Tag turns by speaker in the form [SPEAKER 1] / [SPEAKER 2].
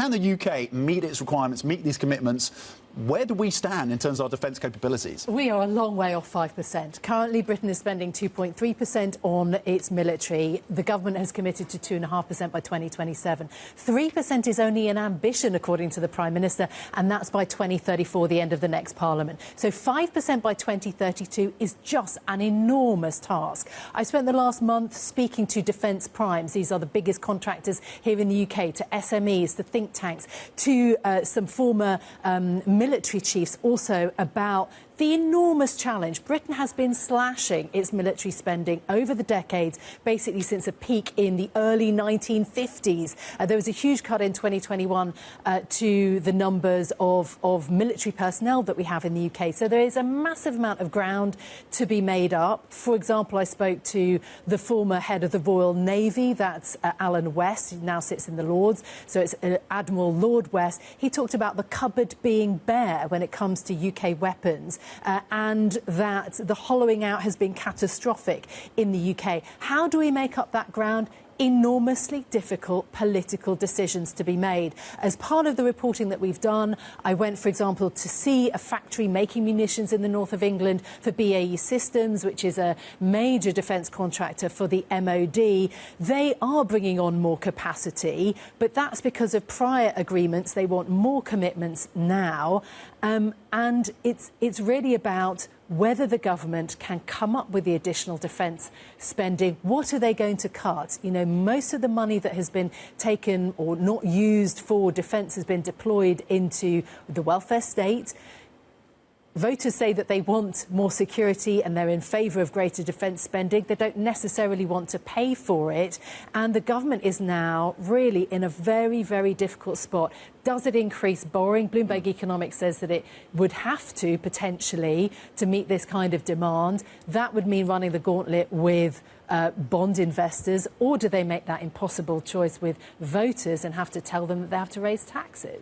[SPEAKER 1] Can the UK meet its requirements, meet these commitments? Where do we stand in terms of our defence capabilities? We
[SPEAKER 2] are a long way off 5%. Currently, Britain is spending 2.3% on its military. The government has committed to 2.5% by 2027. 3% is only an ambition, according to the Prime Minister, and that's by 2034, the end of the next Parliament. So 5% by 2032 is just an enormous task. I spent the last month speaking to defence primes. These are the biggest contractors here in the UK, to SMEs, to think tanks, to some former military chiefs also about the enormous challenge. Britain has been slashing its military spending over the decades, basically since a peak in the early 1950s. There was a huge cut in 2021 to the numbers of military personnel that we have in the UK. So there is a massive amount of ground to be made up. For example, I spoke to the former head of the Royal Navy, that's Alan West, who now sits in the Lords. So it's Admiral Lord West. He talked about the cupboard being bare when it comes to UK weapons. And that the hollowing out has been catastrophic in the UK. How do we make up that ground? Enormously difficult political decisions to be made. As part of the reporting that we've done, I went, for example, to see a factory making munitions in the north of England for BAE Systems, which is a major defence contractor for the MOD. They are bringing on more capacity, but that's because of prior agreements. They want more commitments now. And it's really about whether the government can come up with the additional defence spending. What are they going to cut? You know, most of the money that has been taken or not used for defence has been deployed into the welfare state. Voters say that they want more security and they're in favour of greater defence spending. They don't necessarily want to pay for it. And the government is now really in a very, very difficult spot. Does it increase borrowing? Bloomberg Economics says that it would have to, potentially, to meet this kind of demand. That would mean running the gauntlet with bond investors. Or do they make that impossible choice with voters and have to tell them that they have to raise taxes?